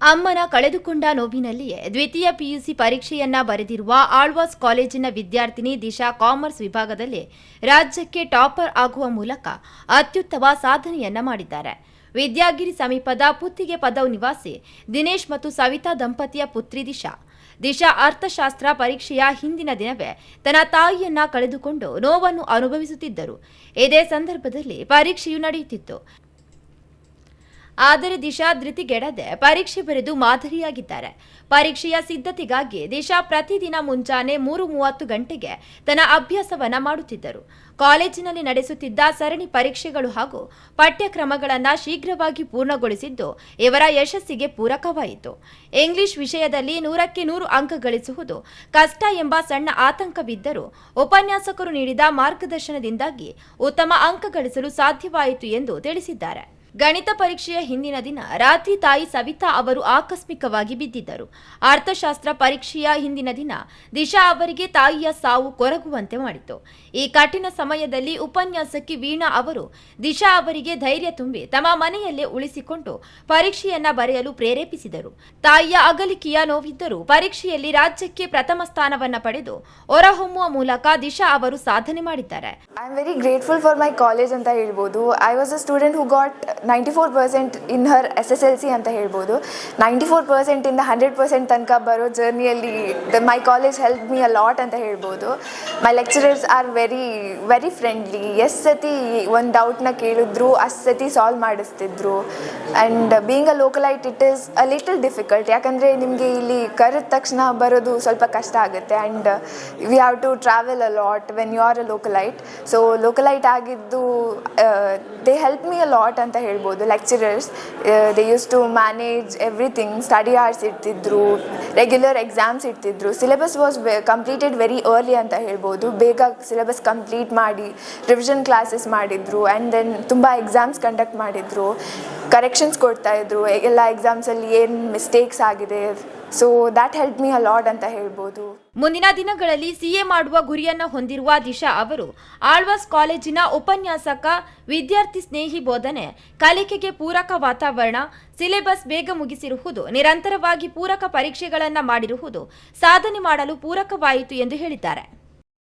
ಅಮ್ಮನ ಕಳೆದುಕೊಂಡ ನೋವಿನಲ್ಲಿಯೇ ದ್ವಿತೀಯ ಪಿಯುಸಿ ಪರೀಕ್ಷೆಯನ್ನ ಬರೆದಿರುವ ಆಳ್ವಾಸ್ ಕಾಲೇಜಿನ ವಿದ್ಯಾರ್ಥಿನಿ ದಿಶಾ ಕಾಮರ್ಸ್ ವಿಭಾಗದಲ್ಲಿ ರಾಜ್ಯಕ್ಕೆ ಟಾಪರ್ ಆಗುವ ಮೂಲಕ ಅತ್ಯುತ್ತಮ ಸಾಧನೆಯನ್ನ ಮಾಡಿದ್ದಾರೆ. ವಿದ್ಯಾಗಿರಿ ಸಮೀಪದ ಪುತ್ತಿಗೆ ಪದವ್ ನಿವಾಸಿ ದಿನೇಶ್ ಮತ್ತು ಸವಿತಾ ದಂಪತಿಯ ಪುತ್ರಿ ದಿಶಾ ಅರ್ಥಶಾಸ್ತ್ರ ಪರೀಕ್ಷೆಯ ಹಿಂದಿನ ದಿನವೇ ತನ್ನ ತಾಯಿಯನ್ನ ಕಳೆದುಕೊಂಡು ನೋವನ್ನು ಅನುಭವಿಸುತ್ತಿದ್ದರು. ಇದೇ ಸಂದರ್ಭದಲ್ಲಿ ಪರೀಕ್ಷೆಯು ನಡೆಯುತ್ತಿತ್ತು. ಆದರೆ ದಿಶಾ ಧೃತಿಗೆಡದೆ ಪರೀಕ್ಷೆ ಬರೆದು ಮಾದರಿಯಾಗಿದ್ದಾರೆ. ಪರೀಕ್ಷೆಯ ಸಿದ್ಧತೆಗಾಗಿ ದಿಶಾ ಪ್ರತಿದಿನ ಮುಂಜಾನೆ 3:30 ಗಂಟೆಗೆ ತನ್ನ ಅಭ್ಯಾಸವನ್ನ ಮಾಡುತ್ತಿದ್ದರು. ಕಾಲೇಜಿನಲ್ಲಿ ನಡೆಸುತ್ತಿದ್ದ ಸರಣಿ ಪರೀಕ್ಷೆಗಳು ಹಾಗೂ ಪಠ್ಯಕ್ರಮಗಳನ್ನು ಶೀಘ್ರವಾಗಿ ಪೂರ್ಣಗೊಳಿಸಿದ್ದು ಇವರ ಯಶಸ್ಸಿಗೆ ಪೂರಕವಾಯಿತು. ಇಂಗ್ಲಿಷ್ ವಿಷಯದಲ್ಲಿ 100ಕ್ಕೆ 100 ಅಂಕ ಗಳಿಸುವುದು ಕಷ್ಟ ಎಂಬ ಸಣ್ಣ ಆತಂಕವಿದ್ದರೂ ಉಪನ್ಯಾಸಕರು ನೀಡಿದ ಮಾರ್ಗದರ್ಶನದಿಂದಾಗಿ ಉತ್ತಮ ಅಂಕ ಗಳಿಸಲು ಸಾಧ್ಯವಾಯಿತು ಎಂದು ತಿಳಿಸಿದ್ದಾರೆ. ಗಣಿತ ಪರೀಕ್ಷೆಯ ಹಿಂದಿನ ದಿನ ರಾತ್ರಿ ತಾಯಿ ಸವಿತಾ ಅವರು ಆಕಸ್ಮಿಕವಾಗಿ ಬಿದ್ದಿದ್ದರು. ಅರ್ಥಶಾಸ್ತ್ರ ಪರೀಕ್ಷೆಯ ಹಿಂದಿನ ದಿನ ದಿಶಾ ಅವರಿಗೆ ತಾಯಿಯ ಸಾವು ಕೊರಗುವಂತೆ ಮಾಡಿತು. ಈ ಕಠಿಣ ಸಮಯದಲ್ಲಿ ಉಪನ್ಯಾಸಕಿ ವೀಣಾ ಅವರು ದಿಶಾ ಅವರಿಗೆ ಧೈರ್ಯ ತುಂಬಿ ತಮ್ಮ ಮನೆಯಲ್ಲೇ ಉಳಿಸಿಕೊಂಡು ಪರೀಕ್ಷೆಯನ್ನ ಬರೆಯಲು ಪ್ರೇರೇಪಿಸಿದರು. ತಾಯಿಯ ಅಗಲಿಕೆಯ ನೋವಿದ್ದರೂ ಪರೀಕ್ಷೆಯಲ್ಲಿ ರಾಜ್ಯಕ್ಕೆ ಪ್ರಥಮ ಸ್ಥಾನವನ್ನ ಪಡೆದು ಹೊರಹೊಮ್ಮುವ ಮೂಲಕ ದಿಶಾ ಅವರು ಸಾಧನೆ ಮಾಡಿದ್ದಾರೆ. I am very grateful for my college ಅಂತ ಹೇಳ್ಬೋದು. I was a student who got 94% in her SSLC ಅಂತ ಹೇಳ್ಬೋದು. 94% ಇಂದ 100% ತನಕ ಬರೋ ಜರ್ನಿಯಲ್ಲಿ my college help me a lot ಅಂತ ಹೇಳ್ಬೋದು. My lecturers are very friendly. ಎಷ್ಟು ಸತಿ ಒಂದು ಡೌಟ್ನ ಕೇಳಿದ್ರು ಅಷ್ಟು ಸತಿ ಸಾಲ್ವ್ ಮಾಡಿಸ್ತಿದ್ರು. And being a localite it is a little difficult. ಯಾಕಂದರೆ ನಿಮಗೆ ಇಲ್ಲಿ ಕರೆದ ತಕ್ಷಣ ಬರೋದು ಸ್ವಲ್ಪ ಕಷ್ಟ ಆಗುತ್ತೆ. And we have to travel a lot when you are a localite. So localite ಆಗಿದ್ದು they help me a lot ಅಂತ ಹೇಳ್ಬೋದು. Lecturers they use to manage everything. Study hours ಇರ್ತಿದ್ರು, ರೆಗ್ಯುಲರ್ ಎಕ್ಸಾಮ್ಸ್ ಇರ್ತಿದ್ರು. Syllabus was completed very early ಅಂತ ಹೇಳ್ಬೋದು. ಬೇಗ syllabus complete ಮಾಡಿ revision classes ಮಾಡಿದ್ರು. ಆ್ಯಂಡ್ ದೆನ್ ತುಂಬ ಎಕ್ಸಾಮ್ಸ್ ಕಂಡಕ್ಟ್ ಮಾಡಿದ್ರು, ಕರೆಕ್ಷನ್ಸ್ ಕೊಡ್ತಾಯಿದ್ರು ಎಲ್ಲ ಎಕ್ಸಾಮ್ಸಲ್ಲಿ ಏನು ಮಿಸ್ಟೇಕ್ಸ್ ಆಗಿದೆ. So that help me a lot ಅಂತ ಹೇಳ್ಬೋದು. ಮುಂದಿನ ದಿನಗಳಲ್ಲಿ CA ಮಾಡುವ ಗುರಿಯನ್ನು ಹೊಂದಿರುವ ದಿಶಾ ಅವರು ಆಳ್ವಾಸ್ ಕಾಲೇಜಿನ ಉಪನ್ಯಾಸಕ, ವಿದ್ಯಾರ್ಥಿ ಸ್ನೇಹಿ ಬೋಧನೆ, ಕಲಿಕೆಗೆ ಪೂರಕ ವಾತಾವರಣ, ಸಿಲೆಬಸ್ ಬೇಗ ಮುಗಿಸಿರುವುದು, ನಿರಂತರವಾಗಿ ಪೂರಕ ಪರೀಕ್ಷೆಗಳನ್ನು ಮಾಡಿರುವುದು ಸಾಧನೆ ಮಾಡಲು ಪೂರಕವಾಯಿತು ಎಂದು ಹೇಳಿದ್ದಾರೆ.